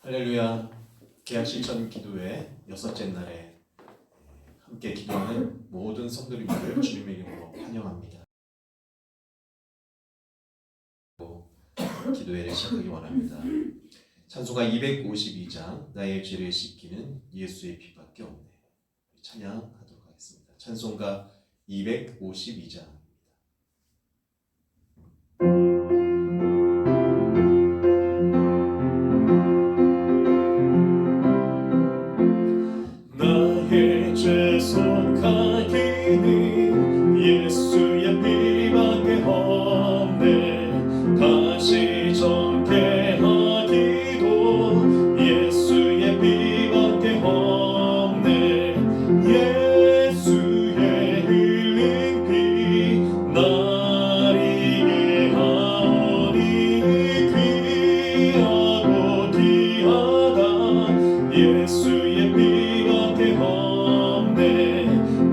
할렐루야. 계약 실천 기도회 6째 날에 함께 기도하는 모든 성도님들을 주님의 이름으로 환영합니다. 기도회를 시작하기 원합니다. 찬송가 252장 나의 죄를 씻기는 예수의 피밖에 없네. 찬양하도록 하겠습니다. 찬송가 252장 죄 속하기는 예수의 피밖에 없네. 다시 정케하기도 예수의 피밖에 없네. 예수의 흘린 피 나리게 하오니 귀하고 귀하다. 예수의 피밖에 없네.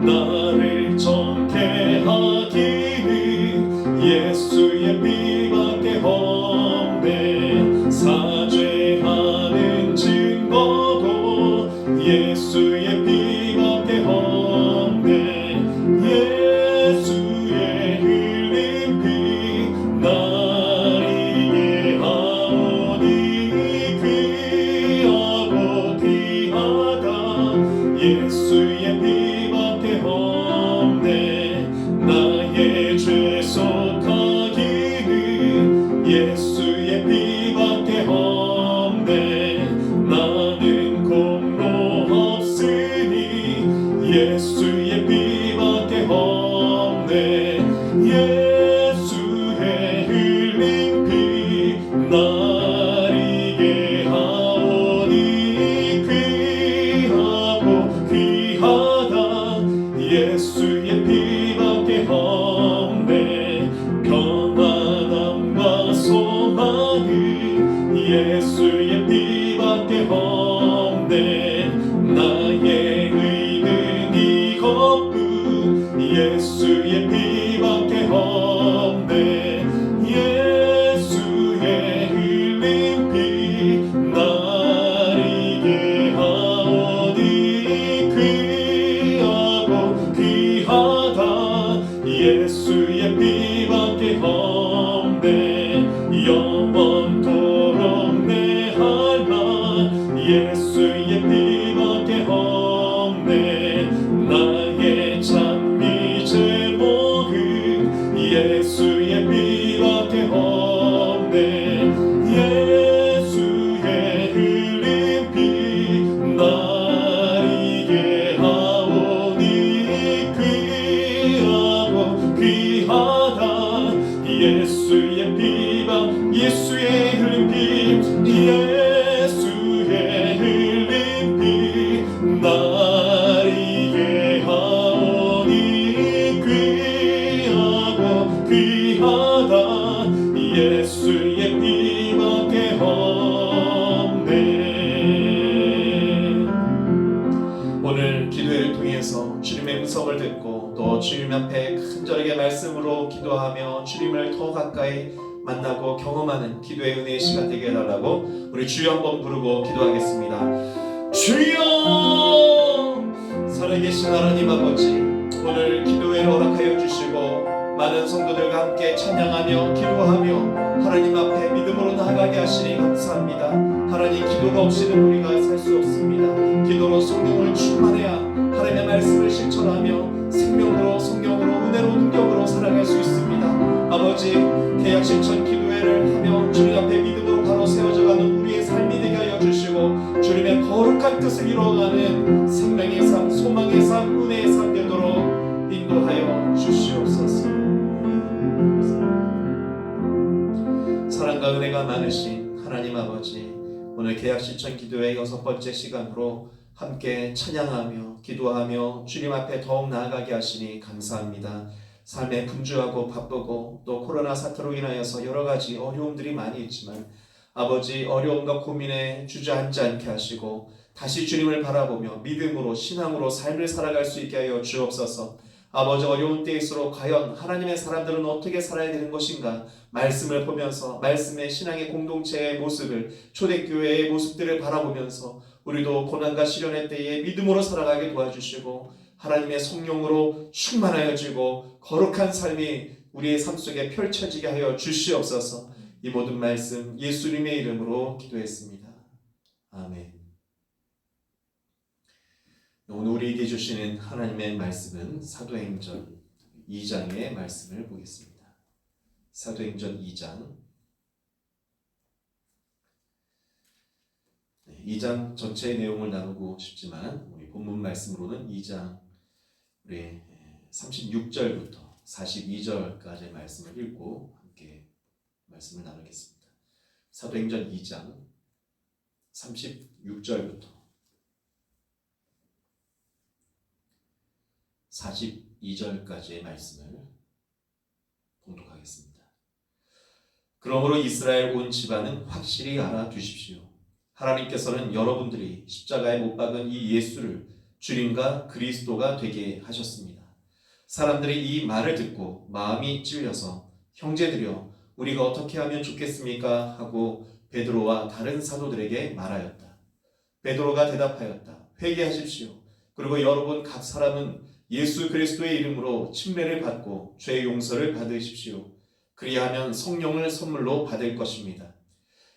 나를 정케 하기는 예수의 피밖에 없네. 사죄하는 증거도 예수의 피밖에 없네. 예수의 흘린 피 나리게 하오니 귀하고 귀하다. 예수의 피밖에 없네. 나의 죄 속하기는 예수의 피밖에 없네. 나는 공로 없으니 예수의 피밖에 없네. 예수의 흘린 피 나리게 하오니 귀하고 귀하다. 예수의 피밖에 없네. 평안함과 소망은 예수의 피밖에 없네. 나의 의는 이것뿐 예수의 피밖에 없네. 예수의 흘린 피 나리게 하오니 귀하고 귀하다. 예수의 피밖에 없네. 영원토록 내 할 말 예수의 피밖에 없네. 나의 찬미 제목은 예수의 피밖에 없네. 예수의 흘린 피 나리게 하오니 귀하고 귀하다. 예수의 피밖 예수의 흘린 피 예수의 흘린 피 나리게 하오니 귀하고 귀하다. 예수의 피밖에 없네. 오늘 기도회를 통해서 주님의 음성을 듣고 또 주님 앞에 간절하게 말씀으로 기도하며 주님을 더 가까이 만나고 경험하는 기도의 은혜의 시간 되게 해달라고 우리 주여 한번 부르고 기도하겠습니다. 주여! 살아계신 하나님 아버지, 오늘 기도회를 허락하여 주시고 많은 성도들과 함께 찬양하며 기도하며 하나님 앞에 믿음으로 나아가게 하시니 감사합니다. 하나님, 기도가 없이는 우리가 살 수 없습니다. 기도로 성령을 충만해야 하나님의 말씀을 실천하며 생명으로 성령으로 은혜로 능력으로 살아갈 수 있습니다. 아버지, 계약 실천 기도회를 하며 주님 앞에 믿음으로 바로 세워져가는 우리의 삶이 되게 하여 주시고 주님의 거룩한 뜻을 이루어가는 생명의 삶, 소망의 삶, 은혜의 삶 되도록 인도하여 주시옵소서. 사랑과 은혜가 많으신 하나님 아버지, 오늘 계약 실천 기도회 6번째 시간으로 함께 찬양하며 기도하며 주님 앞에 더욱 나아가게 하시니 감사합니다. 삶에 분주하고 바쁘고 또 코로나 사태로 인하여서 여러 가지 어려움들이 많이 있지만 아버지, 어려움과 고민에 주저앉지 않게 하시고 다시 주님을 바라보며 믿음으로 신앙으로 삶을 살아갈 수 있게 하여 주옵소서. 아버지, 어려운 때일수록 과연 하나님의 사람들은 어떻게 살아야 되는 것인가? 말씀을 보면서 말씀의 신앙의 공동체의 모습을, 초대교회의 모습들을 바라보면서 우리도 고난과 시련의 때에 믿음으로 살아가게 도와주시고 하나님의 성령으로 충만하여지고 거룩한 삶이 우리의 삶 속에 펼쳐지게 하여 주시옵소서. 이 모든 말씀 예수님의 이름으로 기도했습니다. 아멘. 오늘 우리에게 주시는 하나님의 말씀은 사도행전 2장의 말씀을 보겠습니다. 사도행전 2장 2장 전체의 내용을 나누고 싶지만 우리 본문 말씀으로는 2장 우리 36절부터 42절까지의 말씀을 읽고 함께 말씀을 나누겠습니다. 사도행전 2장 36절부터 42절까지의 말씀을 봉독하겠습니다. 그러므로 이스라엘 온 집안은 확실히 알아두십시오. 하나님께서는 여러분들이 십자가에 못 박은 이 예수를 주님과 그리스도가 되게 하셨습니다. 사람들이 이 말을 듣고 마음이 찔려서 형제들이여 우리가 어떻게 하면 좋겠습니까? 하고 베드로와 다른 사도들에게 말하였다. 베드로가 대답하였다. 회개하십시오. 그리고 여러분 각 사람은 예수 그리스도의 이름으로 침례를 받고 죄 용서를 받으십시오. 그리하면 성령을 선물로 받을 것입니다.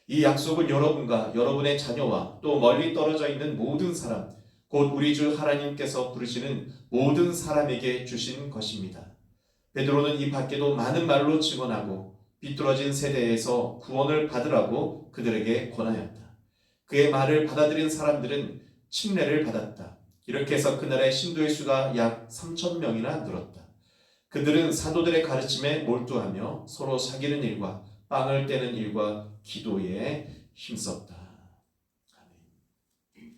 이 약속은 여러분과 여러분의 자녀와 또 멀리 떨어져 있는 모든 사람, 곧 우리 주 하나님께서 부르시는 모든 사람에게 주신 것입니다. 베드로는 이 밖에도 많은 말로 증언하고 비뚤어진 세대에서 구원을 받으라고 그들에게 권하였다. 그의 말을 받아들인 사람들은 침례를 받았다. 이렇게 해서 그날의 신도의 수가 약 3,000명이나 늘었다. 그들은 사도들의 가르침에 몰두하며 서로 사귀는 일과 빵을 떼는 일과 기도에 힘썼다. 아멘.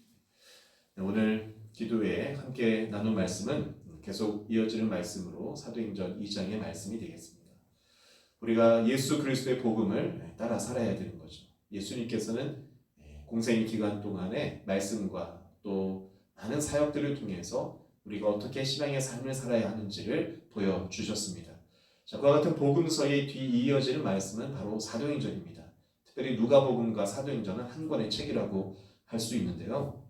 오늘 기도에 함께 나눈 말씀은 계속 이어지는 말씀으로 사도행전 2장의 말씀이 되겠습니다. 우리가 예수 그리스도의 복음을 따라 살아야 되는 거죠. 예수님께서는 공생 기간 동안에 말씀과 또 많은 사역들을 통해서 우리가 어떻게 신앙의 삶을 살아야 하는지를 보여주셨습니다. 자, 그와 같은 복음서의 뒤이어지는 말씀은 바로 사도행전입니다. 특별히 누가복음과 사도행전은 한 권의 책이라고 할 수 있는데요.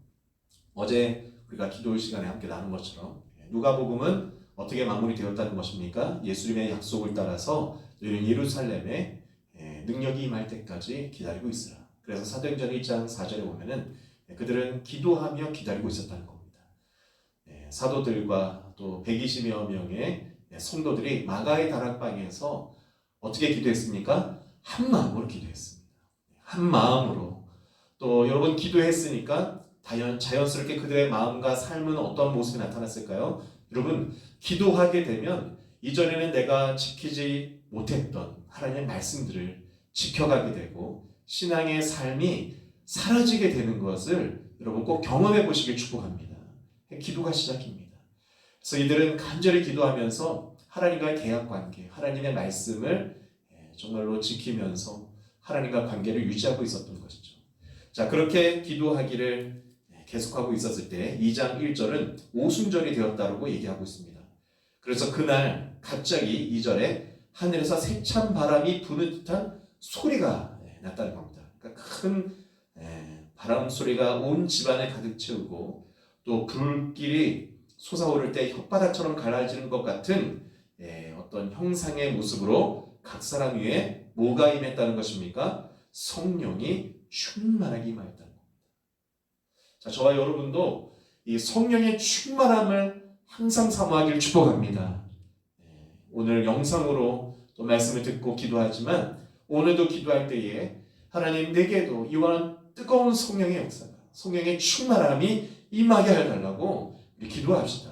어제 우리가 기도 시간에 함께 나눈 것처럼 누가복음은 어떻게 마무리되었다는 것입니까? 예수님의 약속을 따라서 너희는 예루살렘에 능력이 임할 때까지 기다리고 있으라. 그래서 사도행전 1장 4절에 보면은 그들은 기도하며 기다리고 있었다는 겁니다. 사도들과 또 120여 명의 성도들이 마가의 다락방에서 어떻게 기도했습니까? 한 마음으로 기도했습니다. 한 마음으로. 또 여러분 기도했으니까 자연스럽게 그들의 마음과 삶은 어떤 모습이 나타났을까요? 여러분 기도하게 되면 이전에는 내가 지키지 못했던 하나님의 말씀들을 지켜가게 되고 신앙의 삶이 사라지게 되는 것을 여러분 꼭 경험해 보시길 축복합니다. 기도가 시작입니다. 그래서 이들은 간절히 기도하면서 하나님과의 계약 관계, 하나님의 말씀을 정말로 지키면서 하나님과 관계를 유지하고 있었던 것이죠. 자, 그렇게 기도하기를 계속하고 있었을 때 2장 1절은 오순절이 되었다고 얘기하고 있습니다. 그래서 그날 갑자기 2절에 하늘에서 세찬 바람이 부는 듯한 소리가 났다는 겁니다. 그러니까 큰 바람 소리가 온 집안에 가득 채우고 또 불길이 솟아오를 때 혓바닥처럼 갈라지는 것 같은 어떤 형상의 모습으로 각 사람 위에 뭐가 임했다는 것입니까? 성령이 충만하게 임하였다는 겁니다. 자, 저와 여러분도 이 성령의 충만함을 항상 사모하기를 축복합니다. 오늘 영상으로 또 말씀을 듣고 기도하지만 오늘도 기도할 때에 하나님 내게도 이와 뜨거운 성령의 역사가 성령의 충만함이 임하게 해달라고 우리 기도합시다.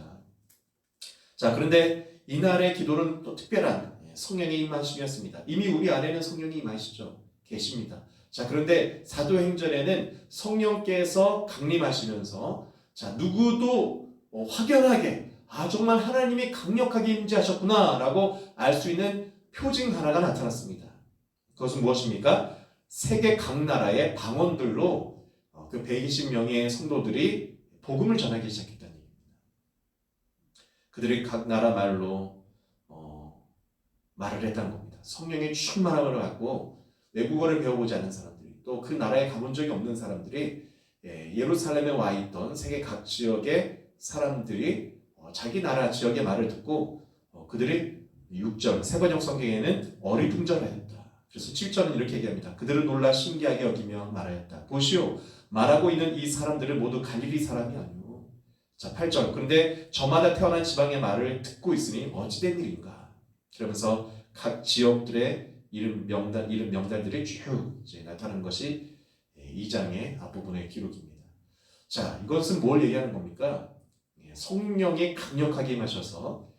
자, 그런데 이날의 기도는 또 특별한 성령의 임하심이었습니다. 이미 우리 안에는 성령이 임하시죠. 계십니다. 자, 그런데 사도행전에는 성령께서 강림하시면서 자, 누구도 확연하게 정말 하나님이 강력하게 임재하셨구나 라고 알 수 있는 표징 하나가 나타났습니다. 그것은 무엇입니까? 세계 각 나라의 방언들로 그 120명의 성도들이 복음을 전하기 시작했다는 얘기입니다. 그들이 각 나라 말로 말을 했다는 겁니다. 성령의 충만함을 갖고 외국어를 배워보지 않은 사람들이, 또 그 나라에 가본 적이 없는 사람들이, 예루살렘에 와 있던 세계 각 지역의 사람들이 자기 나라 지역의 말을 듣고 그들이 6절 세번역 성경에는 어리둥절하였다. 그래서 7절은 이렇게 얘기합니다. 그들은 놀라 신기하게 여기며 말하였다. 보시오, 말하고 있는 이 사람들은 모두 갈릴리 사람이 아니오. 자, 8절. 그런데 저마다 태어난 지방의 말을 듣고 있으니 어찌된 일인가. 그러면서 각 지역들의 이름 명단들이 쭉 이제 나타나는 것이 2장의 앞부분의 기록입니다. 자, 이것은 뭘 얘기하는 겁니까? 성령이 강력하게 임하셔서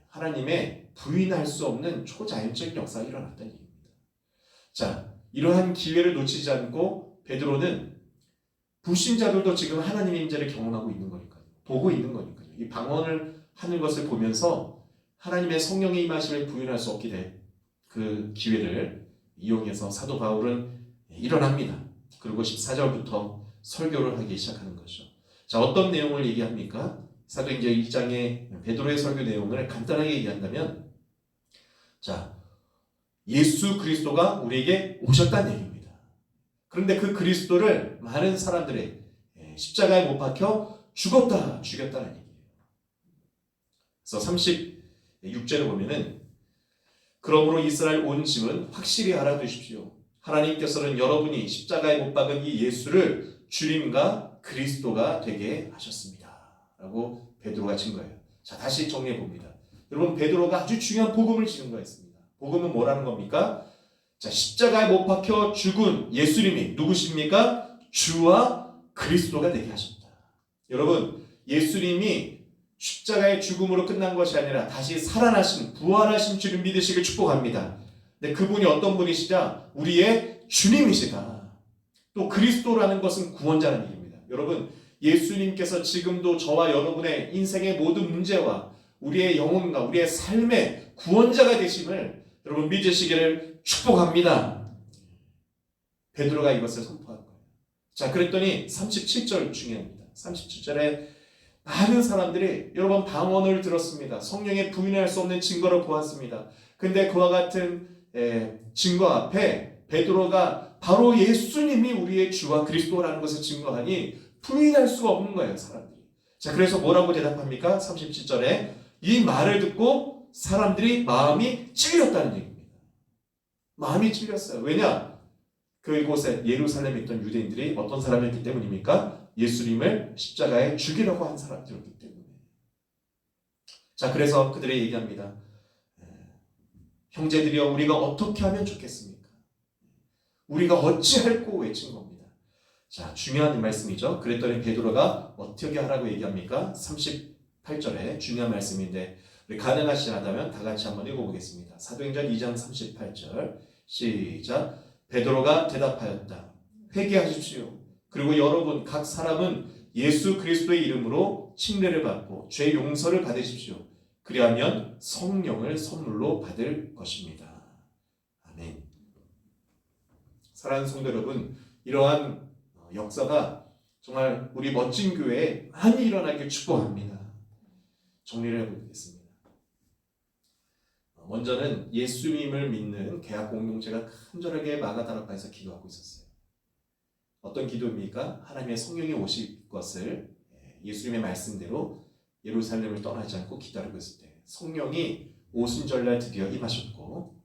하나님의 부인할 수 없는 초자연적인 역사가 일어났다는 얘기입니다. 자, 이러한 기회를 놓치지 않고 베드로는 불신자들도 지금 하나님의 임재를 경험하고 있는 거니까요. 보고 있는 거니까요. 이 방언을 하는 것을 보면서 하나님의 성령의 임하심을 부인할 수 없게 된 그 기회를 이용해서 사도 바울은 일어납니다. 그리고 14절부터 설교를 하기 시작하는 거죠. 자, 어떤 내용을 얘기합니까? 사도행전 2장의 베드로의 설교 내용을 간단하게 얘기한다면, 자, 예수 그리스도가 우리에게 오셨다는 얘기입니다. 그런데 그 그리스도를 많은 사람들이 십자가에 못 박혀 죽였다는 얘기예요. 그래서 36절을 보면은, 그러므로 이스라엘 온 집은 확실히 알아두십시오. 하나님께서는 여러분이 십자가에 못 박은 이 예수를 주님과 그리스도가 되게 하셨습니다. 라고 베드로가 증거해요. 자, 다시 정리해 봅니다. 여러분, 베드로가 아주 중요한 복음을 증거했습니다. 복음은 뭐라는 겁니까? 자, 십자가에 못 박혀 죽은 예수님이 누구십니까? 주와 그리스도가 되게 하셨다. 여러분, 예수님이 십자가의 죽음으로 끝난 것이 아니라 다시 살아나신, 부활하신 주를 믿으시길 축복합니다. 근데 그분이 어떤 분이시냐? 우리의 주님이시다. 또 그리스도라는 것은 구원자라는 얘기입니다. 여러분, 예수님께서 지금도 저와 여러분의 인생의 모든 문제와 우리의 영혼과 우리의 삶의 구원자가 되심을 여러분 믿으시기를 축복합니다. 베드로가 이것을 선포한 거예요. 자, 그랬더니 37절 중요합니다. 37절에 많은 사람들이 여러분 방언을 들었습니다. 성령의 부인할 수 없는 증거를 보았습니다. 근데 그와 같은 증거 앞에 베드로가 바로 예수님이 우리의 주와 그리스도라는 것을 증거하니 부인할 수가 없는 거예요, 사람들이. 자, 그래서 뭐라고 대답합니까? 37절에 이 말을 듣고 사람들이 마음이 찔렸다는 얘기입니다. 마음이 찔렸어요. 왜냐? 그곳에 예루살렘에 있던 유대인들이 어떤 사람이었기 때문입니까? 예수님을 십자가에 죽이려고 한 사람들이었기 때문에. 자, 그래서 그들이 얘기합니다. 형제들이여, 우리가 어떻게 하면 좋겠습니까? 우리가 어찌할꼬 외친 겁니다. 자, 중요한 말씀이죠. 그랬더니 베드로가 어떻게 하라고 얘기합니까? 38절에 중요한 말씀인데, 우리 가능하시다면 다 같이 한번 읽어보겠습니다. 사도행전 2장 38절 시작. 베드로가 대답하였다. 회개하십시오. 그리고 여러분 각 사람은 예수 그리스도의 이름으로 침례를 받고 죄 용서를 받으십시오. 그리하면 성령을 선물로 받을 것입니다. 아멘. 사랑하는 성도 여러분, 이러한 역사가 정말 우리 멋진 교회에 많이 일어나길 축복합니다. 정리를 해보겠습니다. 먼저는 예수님을 믿는 개학 공동체가 간절하게 마가다락방에서 기도하고 있었어요. 어떤 기도입니까? 하나님의 성령이 오실 것을 예수님의 말씀대로 예루살렘을 떠나지 않고 기다리고 있을 때 성령이 오순절날 드디어 임하셨고,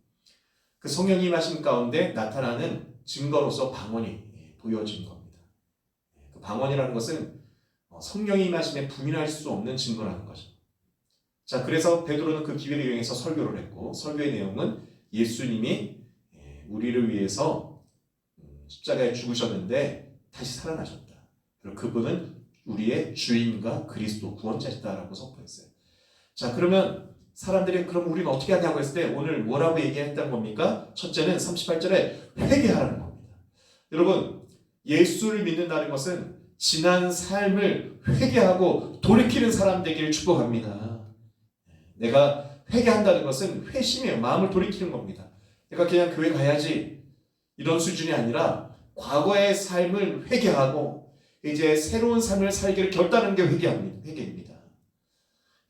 그 성령이 임하신 가운데 나타나는 증거로서 방언이 보여진 겁니다. 그 방언이라는 것은 성령이 임하심에 부인할 수 없는 증거라는 거죠. 자, 그래서 베드로는 그 기회를 이용해서 설교를 했고, 설교의 내용은 예수님이 우리를 위해서 십자가에 죽으셨는데 다시 살아나셨다. 그리고 그분은 우리의 주인과 그리스도 구원자시다라고 선포했어요. 자, 그러면 사람들이 그럼 우리는 어떻게 하냐고 했을 때 오늘 뭐라고 얘기했다는 겁니까? 첫째는 38절에 회개하라는 겁니다. 여러분, 예수를 믿는다는 것은 지난 삶을 회개하고 돌이키는 사람 되기를 축복합니다. 내가 회개한다는 것은 회심이에요. 마음을 돌이키는 겁니다. 내가 그냥 교회 가야지 이런 수준이 아니라 과거의 삶을 회개하고 이제 새로운 삶을 살기를 결단하는 게 회개입니다.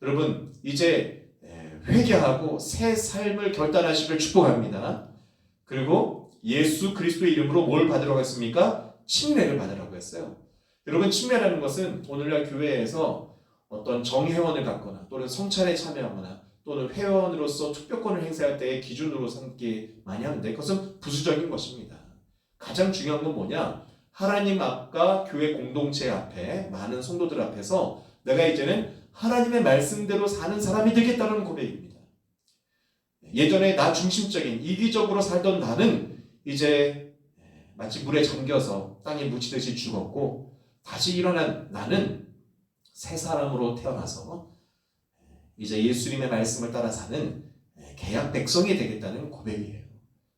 여러분 이제 회개하고 새 삶을 결단하시길 축복합니다. 그리고 예수 그리스도의 이름으로 뭘 받으라고 했습니까? 침례를 받으라고 했어요. 여러분 침례라는 것은 오늘날 교회에서 어떤 정회원을 갖거나 또는 성찬에 참여하거나 또는 회원으로서 투표권을 행사할 때의 기준으로 삼기 많이 하는데 그것은 부수적인 것입니다. 가장 중요한 건 뭐냐? 하나님 앞과 교회 공동체 앞에 많은 성도들 앞에서 내가 이제는 하나님의 말씀대로 사는 사람이 되겠다는 고백입니다. 예전에 나 중심적인 이기적으로 살던 나는 이제 마치 물에 잠겨서 땅에 묻히듯이 죽었고 다시 일어난 나는 새 사람으로 태어나서 이제 예수님의 말씀을 따라 사는 계약 백성이 되겠다는 고백이에요.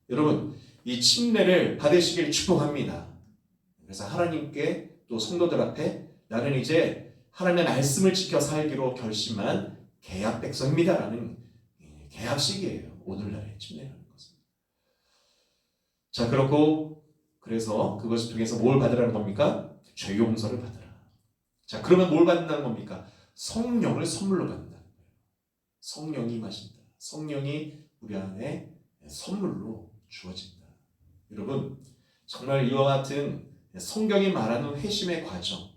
여러분 이 침례를 받으시길 축복합니다. 그래서 하나님께 또 성도들 앞에 나는 이제 하나님의 말씀을 지켜 살기로 결심한 계약 백성입니다라는 계약식이에요. 오늘날의 침례라는 것은. 자 그렇고 그래서 그것을 통해서 뭘 받으라는 겁니까? 죄 용서를 받으라. 자 그러면 뭘 받는다는 겁니까? 성령을 선물로 받는다는 거예요. 성령이 임하신다. 성령이 우리 안에 선물로 주어진다. 여러분 정말 이와 같은 성경이 말하는 회심의 과정,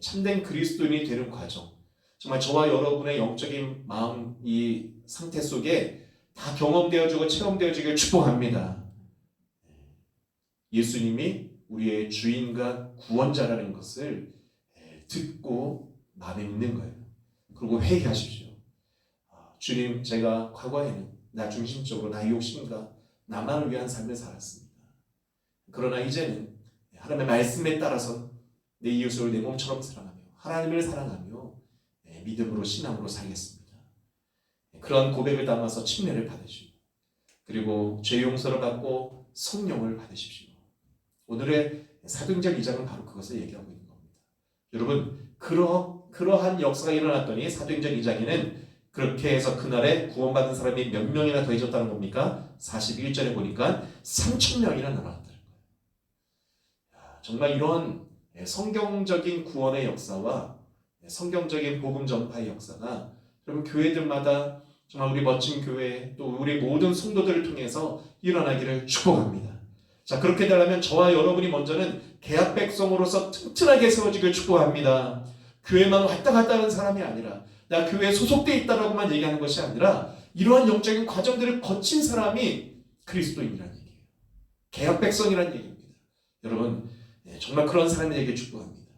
참된 그리스도인이 되는 과정, 정말 저와 여러분의 영적인 마음 이 상태 속에 다 경험되어지고 체험되어지길 축복합니다. 예수님이 우리의 주인과 구원자라는 것을 듣고 마음에 믿는 거예요. 그리고 회개하십시오. 주님, 제가 과거에는 나 중심적으로 나의 욕심과 나만을 위한 삶을 살았습니다. 그러나 이제는 하나님의 말씀에 따라서 내 이웃을 내 몸처럼 사랑하며 하나님을 사랑하며 믿음으로 신앙으로 살겠습니다. 그러한 고백을 담아서 침례를 받으시고 그리고 죄 용서를 받고 성령을 받으십시오. 오늘의 사도행전 2장은 바로 그것을 얘기하고 있는 겁니다. 여러분 그러한 역사가 일어났더니 사도행전 2장에는 그렇게 해서 그날에 구원받은 사람이 몇 명이나 더해졌다는 겁니까? 41절에 보니까 3,000명이나 늘어났다는 거예요. 정말 이런 성경적인 구원의 역사와 성경적인 복음 전파의 역사가 여러분 교회들마다 정말 우리 멋진 교회 또 우리 모든 성도들을 통해서 일어나기를 축복합니다. 자 그렇게 되려면 저와 여러분이 먼저는 계약 백성으로서 튼튼하게 세워지길 축복합니다. 교회만 왔다 갔다 하는 사람이 아니라 나 교회에 소속되어 있다라고만 얘기하는 것이 아니라 이러한 영적인 과정들을 거친 사람이 그리스도인이라는 얘기예요. 계약 백성이라는 얘기입니다. 여러분 정말 그런 사람에게 축복합니다.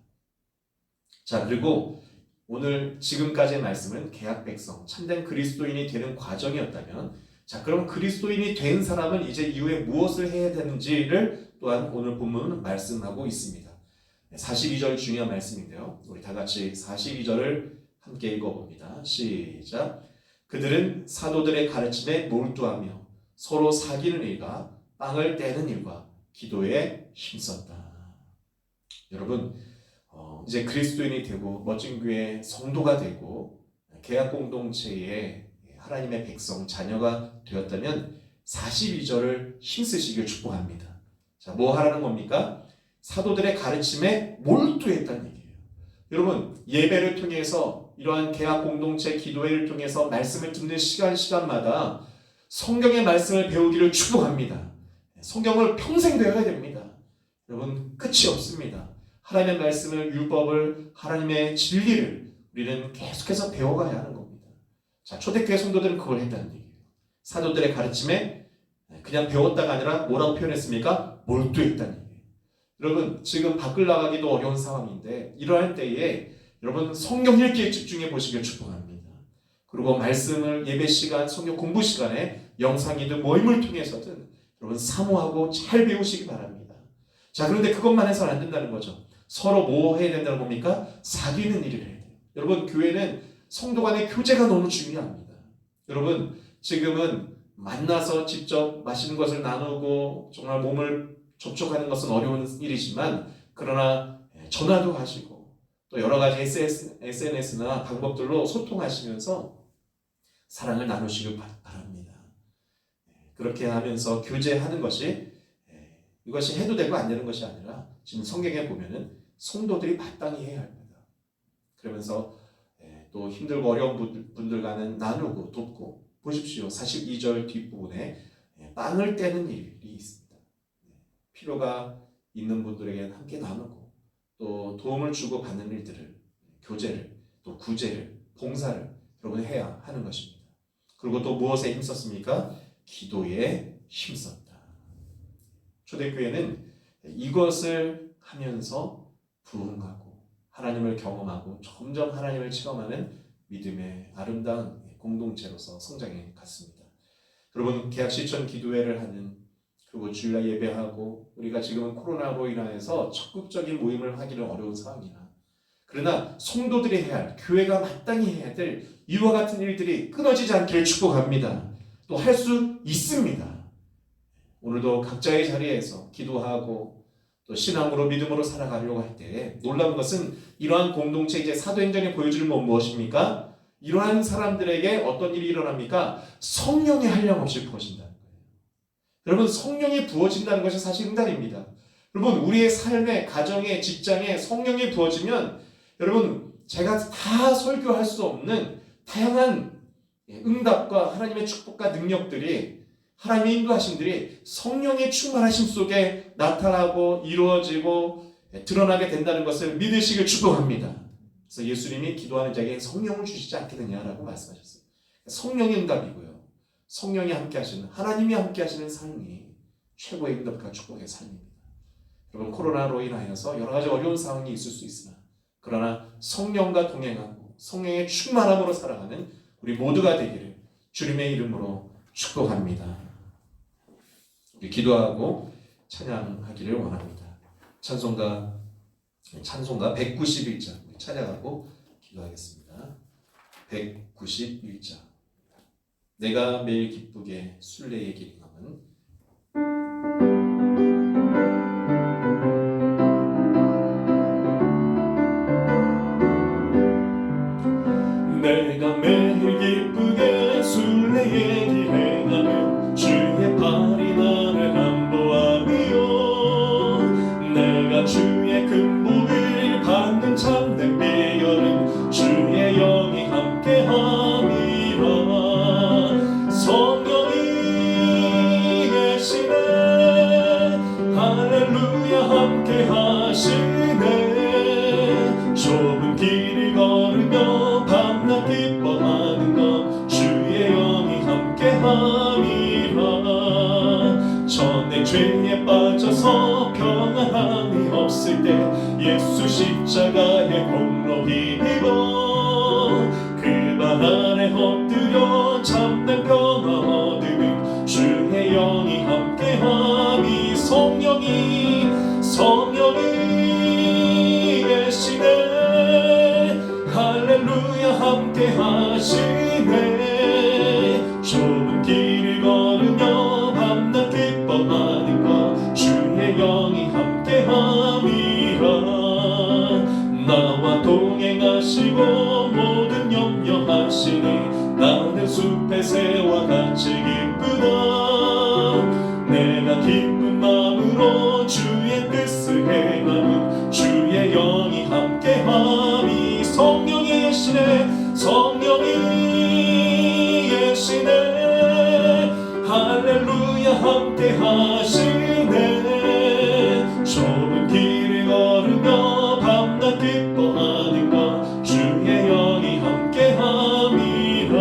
자 그리고 오늘 지금까지의 말씀은 계약 백성, 참된 그리스도인이 되는 과정이었다면 자 그럼 그리스도인이 된 사람은 이제 이후에 무엇을 해야 되는지를 또한 오늘 본문은 말씀하고 있습니다. 42절 중요한 말씀인데요. 우리 다 같이 42절을 함께 읽어봅니다. 시작. 그들은 사도들의 가르침에 몰두하며 서로 사귀는 일과 빵을 떼는 일과 기도에 힘썼다. 여러분 이제 그리스도인이 되고 멋진 교회의 성도가 되고 계약 공동체의 하나님의 백성 자녀가 되었다면 42절을 힘쓰시길 축복합니다. 자, 뭐 하라는 겁니까? 사도들의 가르침에 몰두했다는 얘기예요. 여러분 예배를 통해서 이러한 계약 공동체 기도회를 통해서 말씀을 듣는 시간마다 성경의 말씀을 배우기를 축복합니다. 성경을 평생 배워야 됩니다. 여러분 끝이 없습니다. 하나님의 말씀을 율법을 하나님의 진리를 우리는 계속해서 배워가야 하는 겁니다. 자 초대교회 성도들은 그걸 했다는 얘기예요. 사도들의 가르침에 그냥 배웠다가 아니라 뭐라고 표현했습니까? 몰두했다는 얘기예요. 여러분 지금 밖을 나가기도 어려운 상황인데 이러한 때에 여러분 성경 읽기에 집중해 보시길 축복합니다. 그리고 말씀을 예배 시간, 성경 공부 시간에 영상이든 모임을 통해서든 여러분 사모하고 잘 배우시기 바랍니다. 자 그런데 그것만 해서는 안 된다는 거죠. 서로 뭐 해야 된다는 겁니까? 사귀는 일을 해야 돼요. 여러분 교회는 성도 간의 교제가 너무 중요합니다. 여러분 지금은 만나서 직접 맛있는 것을 나누고 정말 몸을 접촉하는 것은 어려운 일이지만 그러나 전화도 하시고 또 여러 가지 SNS나 방법들로 소통하시면서 사랑을 나누시길 바랍니다. 그렇게 하면서 교제하는 것이 이것이 해도 되고 안 되는 것이 아니라 지금 성경에 보면은 성도들이 마땅히 해야 합니다. 그러면서 또 힘들고 어려운 분들과는 나누고 돕고, 보십시오. 42절 뒷부분에 빵을 떼는 일이 있습니다. 필요가 있는 분들에게 함께 나누고 또 도움을 주고 받는 일들을, 교제를, 또 구제를, 봉사를 여러분 해야 하는 것입니다. 그리고 또 무엇에 힘썼습니까? 기도에 힘썼다. 초대교회는 이것을 하면서 부흥하고 하나님을 경험하고 점점 하나님을 체험하는 믿음의 아름다운 공동체로서 성장해 갔습니다. 여러분, 계약실천 기도회를 하는, 그리고 주일날 예배하고, 우리가 지금은 코로나로 인해서 적극적인 모임을 하기는 어려운 상황이나, 그러나 성도들이 해야 할, 교회가 마땅히 해야 될 이와 같은 일들이 끊어지지 않기를 축복합니다. 또 할 수 있습니다. 오늘도 각자의 자리에서 기도하고 또 신앙으로 믿음으로 살아가려고 할 때 놀라운 것은, 이러한 공동체, 이제 사도행전이 보여주는 건 무엇입니까? 이러한 사람들에게 어떤 일이 일어납니까? 성령의 한량없이 부어진다는 거예요. 여러분, 성령이 부어진다는 것이 사실 응답입니다. 여러분, 우리의 삶에, 가정에, 직장에 성령이 부어지면, 여러분, 제가 다 설교할 수 없는 다양한 응답과 하나님의 축복과 능력들이, 하나님의 인도하심들이 성령의 충만하심 속에 나타나고 이루어지고 드러나게 된다는 것을 믿으시길 축복합니다. 그래서 예수님이 기도하는 자에게 성령을 주시지 않겠느냐라고 말씀하셨어요. 성령의 응답이고요, 성령이 함께 하시는, 하나님이 함께 하시는 삶이 최고의 응답과 축복의 삶입니다. 여러분, 코로나로 인하여서 여러 가지 어려운 상황이 있을 수 있으나, 그러나 성령과 동행하고 성령의 충만함으로 살아가는 우리 모두가 되기를 주님의 이름으로 축복합니다. 우리 기도하고 찬양하기를 원합니다. 찬송가 191장 찬양하고 기도하겠습니다. 191장. 내가 매일 기쁘게 순례의 길 가면, 내가 매일 기쁘게 순례의 길 행하면 주의 팔이 나를 안보하며, 내가 주의 큰 복을 받는 참된 비결은 주의 영이 함께함이라. 성령이 계시네, 할렐루야, 함께하시네. 좁은 길을 걸으며 밤낮 기뻐하는 것 주의 영이 함께함이라. 전에 죄에 빠져서 평안함이 없을 때 예수 십자가의 공로 힘입어 그 발 아래 엎드려 참된 평화 얻으면 주의 영이 함께함이. 성령이 계시네, 할렐루야, 함께하시네. 좁은 길을 걸으며 밤낮 기뻐하는 것 주의 영이 함께함이라. 나와 동행하시고 모든 염려하시니 나는 숲의 새와 같이 기쁘다. 내가 기쁜 마음으로 주의 뜻을 행하면 주의 영이 함께함이. 성령이 계시네, 성령이 계시네, 할렐루야, 함께하시네. 좁은 길을 걸으며 밤낮 기뻐하는 것 주의 영이 함께함이라.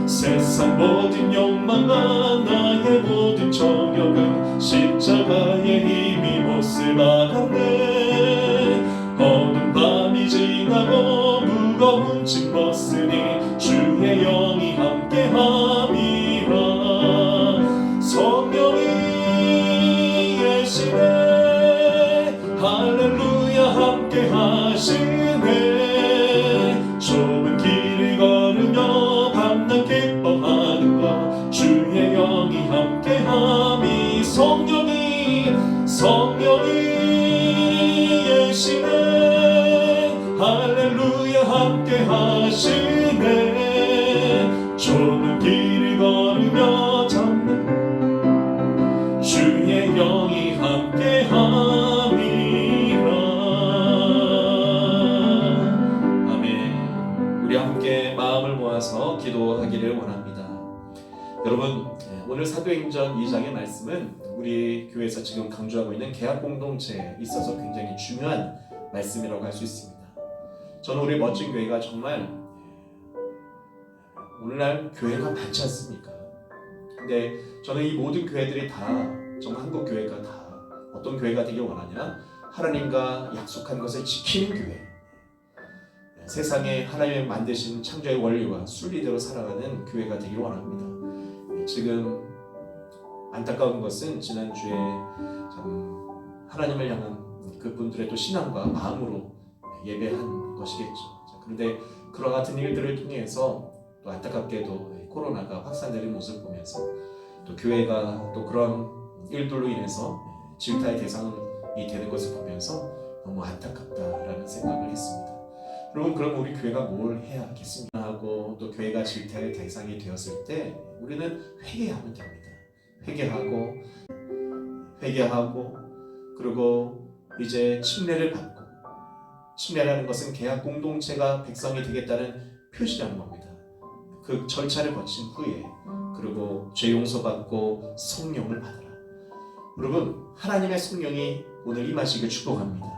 세상 모든 욕망과 나의 모든 정욕은 십자가의 힘이 못을 막았네. 어두운 밤이 지나고 무거운 짐 벗으니 주의 영이 함께함이라. 성령이 계시네, 할렐루야, 함께하시네. 좁은 길을 걸으며 밤낮 기뻐하는 것 주의 영이 함께함이. 성령이 계시네, 할렐루야, 함께하시네. 좁은 길을 걸으며 찾는 주의 영이 함께함이라. 아멘. 오늘 사도행전 2장의 말씀은 우리 교회에서 지금 강조하고 있는 개학 공동체에 있어서 굉장히 중요한 말씀이라고 할 수 있습니다. 저는 우리 멋진 교회가 정말 오늘날 교회가 많지 않습니까? 근데 저는 이 모든 교회들이 다 정말 한국 교회가 다 어떤 교회가 되길 원하냐? 하나님과 약속한 것을 지키는 교회, 세상에 하나님이 만드신 창조의 원리와 순리대로 살아가는 교회가 되길 원합니다. 지금 안타까운 것은 지난주에 참 하나님을 향한 그분들의 또 신앙과 마음으로 예배한 것이겠죠. 그런데 그와 같은 일들을 통해서 또 안타깝게도 코로나가 확산되는 모습을 보면서 또 교회가 또 그런 일들로 인해서 질타의 대상이 되는 것을 보면서 너무 안타깝다라는 생각을 했습니다. 여러분, 그럼 우리 교회가 뭘 해야겠습니까? 하고 또 교회가 질타의 대상이 되었을 때 우리는 회개하면 됩니다. 회개하고 그리고 이제 침례를 받고, 침례라는 것은 개학 공동체가 백성이 되겠다는 표시라는 겁니다. 그 절차를 거친 후에 그리고 죄 용서받고 성령을 받아라. 여러분, 하나님의 성령이 오늘 임하시길 축복합니다.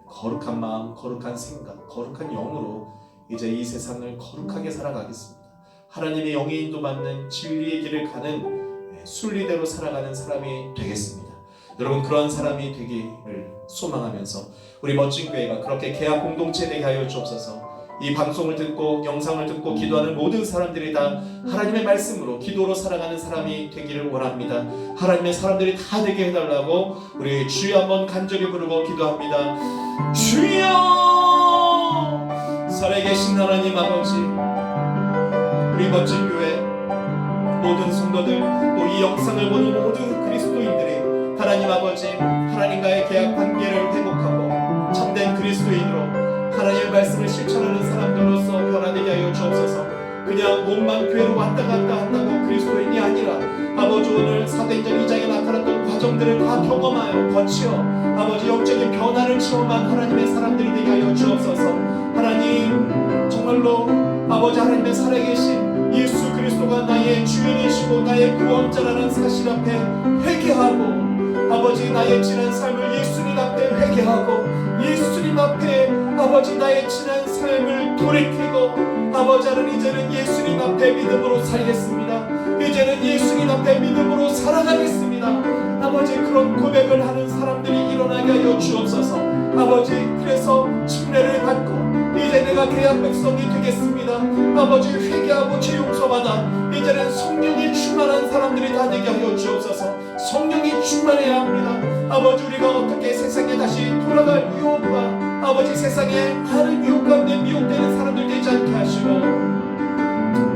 거룩한 마음, 거룩한 생각, 거룩한 영으로 이제 이 세상을 거룩하게 살아가겠습니다. 하나님의 영의 인도받는 진리의 길을 가는 순리대로 살아가는 사람이 되겠습니다. 여러분, 그런 사람이 되기를 소망하면서 우리 멋진 교회가 그렇게 개학 공동체 되게 하여 주옵소서. 이 방송을 듣고 영상을 듣고 기도하는 모든 사람들이 다 하나님의 말씀으로 기도로 살아가는 사람이 되기를 원합니다. 하나님의 사람들이 다 되게 해달라고 우리 주여 한번 간절히 부르고 기도합니다. 주여! 살아계신 하나님 아버지, 우리 멋진 교회 모든 성도들, 또 이 영상을 보는 모든 그리스도인들이 하나님 아버지, 하나님과의 계약 관계를 회복하고 참된 그리스도인으로 하나님의 말씀을 실천하는 사람들로서 변화되게 하여 주옵소서. 그냥 몸만 교회로 왔다 갔다 한다고 그리스도인이 아니라 아버지, 오늘 사도행전 2장에 나타났던 과정들을 다 경험하여 거치어 아버지 영적인 변화를 체험한 하나님의 사람들이 되게 하여 주옵소서. 하나님, 정말로 아버지, 하나님의 살아계신 예수 그리스도가 나의 주인이시고 나의 구원자라는 사실 앞에 회개하고, 아버지, 나의 지난 삶을 예수님 앞에 회개하고, 예수님 앞에 아버지 나의 지난 삶을 돌이키고, 아버지, 하나님 이제는 예수님 앞에 믿음으로 살겠습니다. 이제는 예수님 앞에 믿음으로 살아가겠습니다. 아버지, 그런 고백을 하는 사람들이 일어나게 하여 주옵소서. 아버지, 그래서 침례를 받고 이제 내가 계약 백성이 되겠습니다. 아버지, 회개하고 죄 용서받아 이제는 성령이 충만한 사람들이 다 되게 하여 주옵소서. 성령이 충만해야 합니다. 아버지, 우리가 어떻게 세상에 다시 돌아갈 유혹과 아버지 세상에 다른 유혹 가운데 미혹되는 사람들 되지 않게 하시고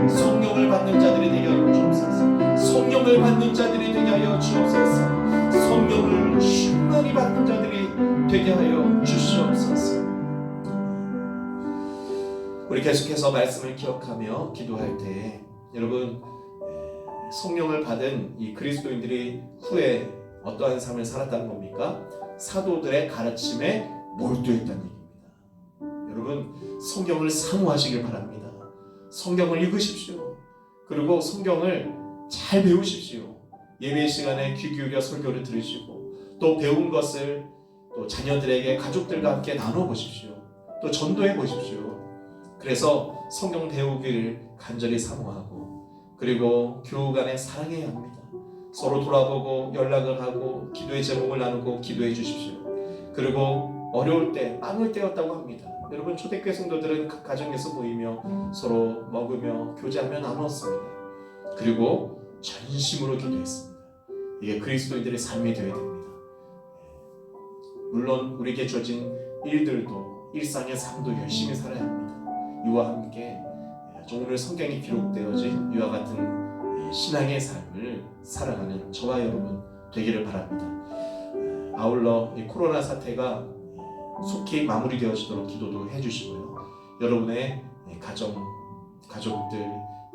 성령을 받는 자들이 되게 하여 주옵소서. 성령을 받는 자들이 되게 하여 주옵소서. 성령을 충만히 받는 자들이 되게 하여 주시옵소서. 우리 계속해서 말씀을 기억하며 기도할 때 여러분, 성령을 받은 이 그리스도인들이 후에 어떠한 삶을 살았다는 겁니까? 사도들의 가르침에 몰두했다는 얘기입니다. 여러분, 성경을 사모하시길 바랍니다. 성경을 읽으십시오. 그리고 성경을 잘 배우십시오. 예배 시간에 귀 기울여 설교를 들으시고 또 배운 것을 또 자녀들에게 가족들과 함께 나눠보십시오. 또 전도해 보십시오. 그래서 성경 배우기를 간절히 사모하고, 그리고 교우 간에 사랑해야 합니다. 서로 돌아보고 연락을 하고 기도의 제목을 나누고 기도해 주십시오. 그리고 어려울 때 빵을 떼었다고 합니다. 여러분, 초대교회 성도들은 각 가정에서 모이며 서로 먹으며 교제하며 나누었습니다. 그리고 전심으로 기도했습니다. 이게 그리스도인들의 삶이 되어야 됩니다. 물론 우리에게 주어진 일들도, 일상의 삶도 열심히 살아야 합니다. 이와 함께 오늘 성경이 기록되어진 이와 같은 신앙의 삶을 살아가는 저와 여러분 되기를 바랍니다. 아울러 이 코로나 사태가 속히 마무리되어지도록 기도도 해주시고요. 여러분의 가족들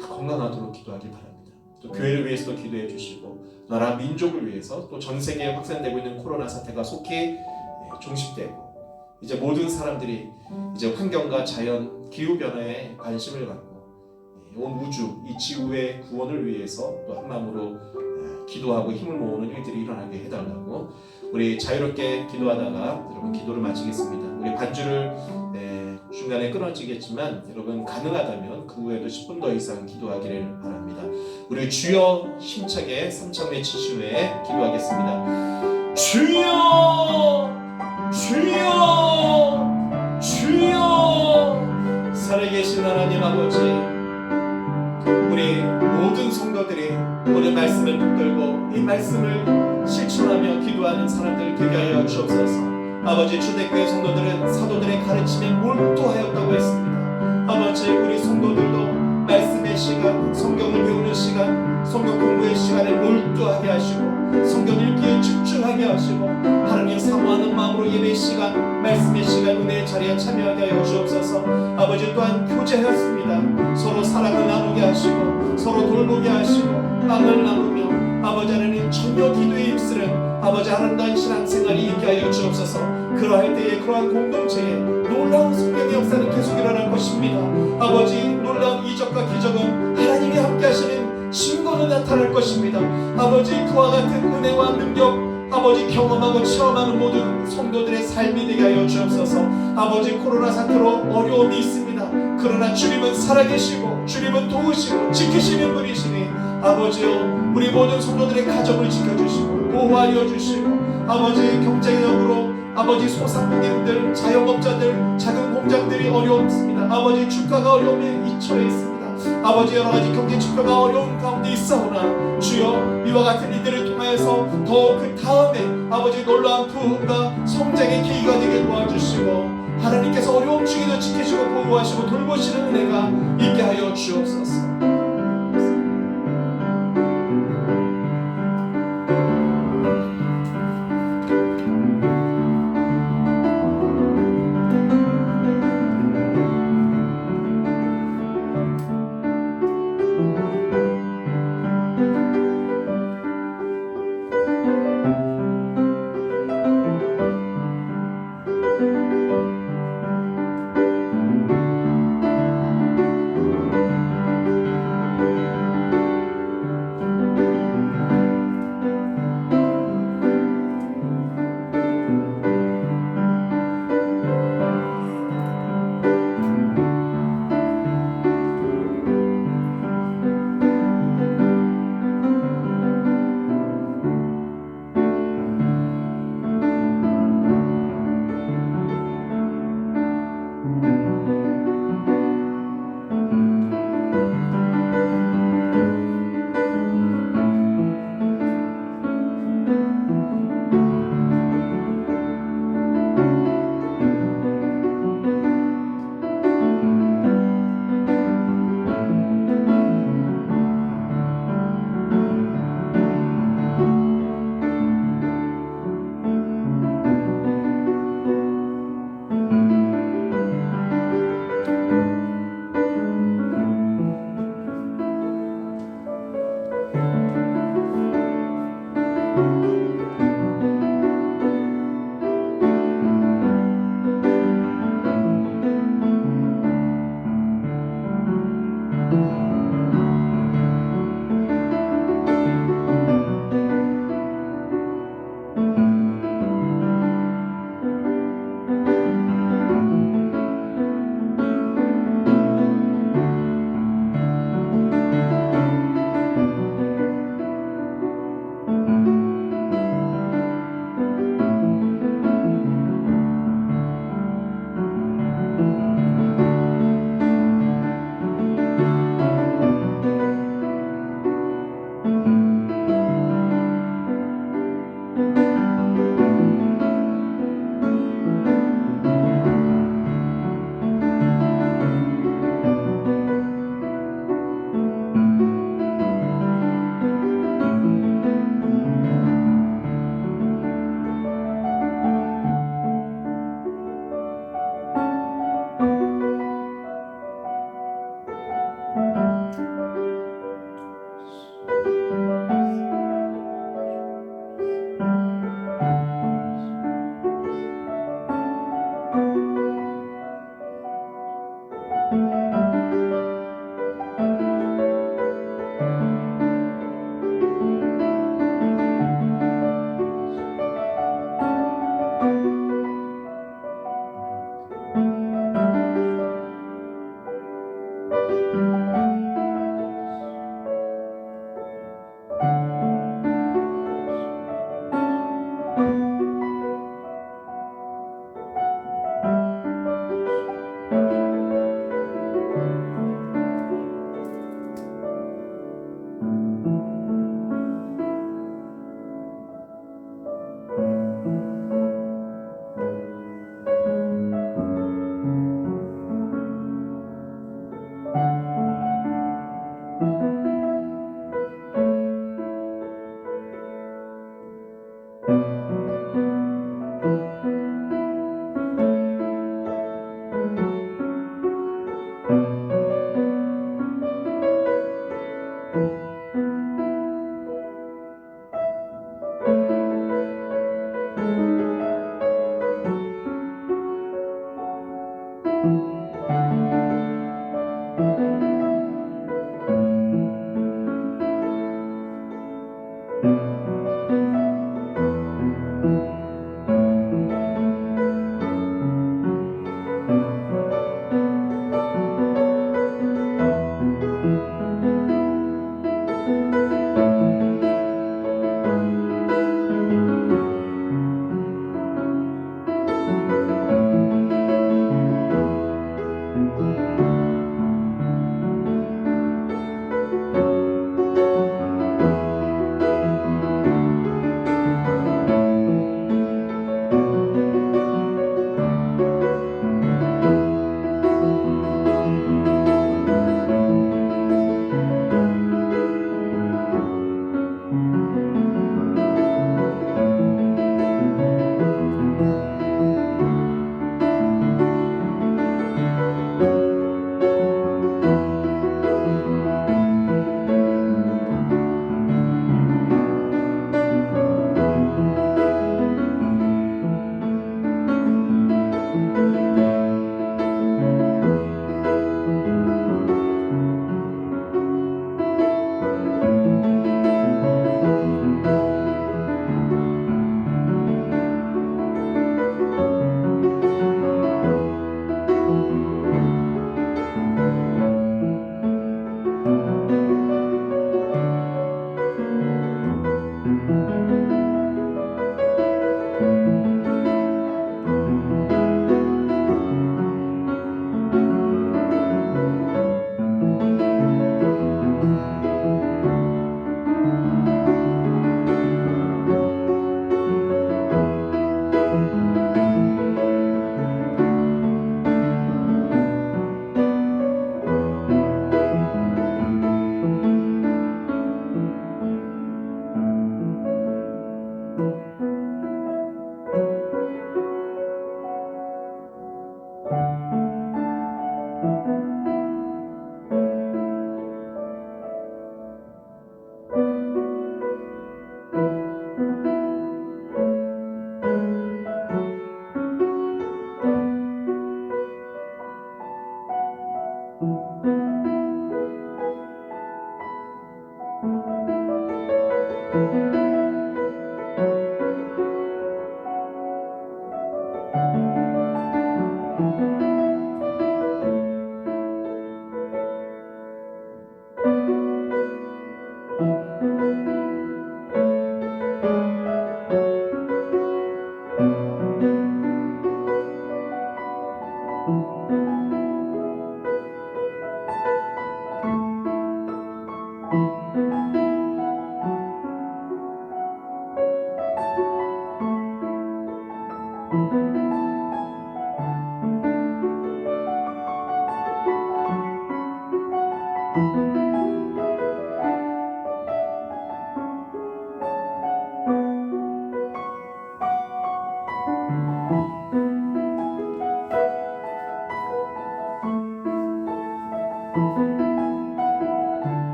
다 건강하도록 기도하길 바랍니다. 또 교회를 위해서도 기도해 주시고, 나라 민족을 위해서 또 전 세계에 확산되고 있는 코로나 사태가 속히 종식되고, 이제 모든 사람들이 이제 환경과 자연, 기후 변화에 관심을 갖고 온 우주 이 지구의 구원을 위해서 또 한마음으로 기도하고 힘을 모으는 일들이 일어나게 해달라고 우리 자유롭게 기도하다가 여러분 기도를 마치겠습니다. 우리 반주를 중간에 끊어지겠지만 여러분 가능하다면 그 후에도 10분 더 이상 기도하기를 바랍니다. 우리 주여 힘차게 3천 외치신 후에 기도하겠습니다. 주여 주여 주여 살아계신 하나님 아버지, 우리 모든 성도들이 오늘 말씀을 붙들고 이 말씀을 실천하며 기도하는 사람들 되게 하여 주옵소서. 아버지, 초대교회 성도들은 사도들의 가르침에 몰두하였다고 했습니다. 아버지, 우리 성도들도 말씀의 시간, 성경을 배우는 시간, 성경 공부의 시간에 몰두하게 하시고 성경 읽기에 집중하게 하시고 하나님 사모하는 마음으로 예배 시간, 말씀의 시간, 은혜의 자리에 참여하게 하여 주옵소서. 아버지, 또한 교제하였습니다. 서로 사랑을 나누게 하시고 서로 돌보게 하시고 빵을 나누며 아버지 하나님 전혀 기도에 입쓰는 아버지 아름다운 신앙생활이 있게 하여 주옵소서. 그러할 때에 그러한 공동체에 놀라운 성령의 역사는 계속 일어날 것입니다. 아버지, 놀라운 이적과 기적은 하나님이 함께 하시는 신고는 나타날 것입니다. 아버지, 그와 같은 은혜와 능력 아버지 경험하고 체험하는 모든 성도들의 삶이 되게 하여 주옵소서. 아버지, 코로나 사태로 어려움이 있습니다. 그러나 주님은 살아계시고 주님은 도우시고 지키시는 분이시니 아버지요, 우리 모든 성도들의 가정을 지켜주시고 보호하여 주시고 아버지, 경제력으로 아버지 소상공인들, 자영업자들, 작은 공장들이 어렵습니다. 아버지, 주가가 어려움에 처해 있습니다. 아버지, 여러가지 경제 지표가 어려운 가운데 있사오나 주여, 이와 같은 이들을 통하여서 더 그 다음에 아버지 놀라운 부흥과 성장의 계기가 되게 도와주시고 하나님께서 어려움 중에도 지키시고 보호하시고 돌보시는 은혜가 있게 하여 주옵소서.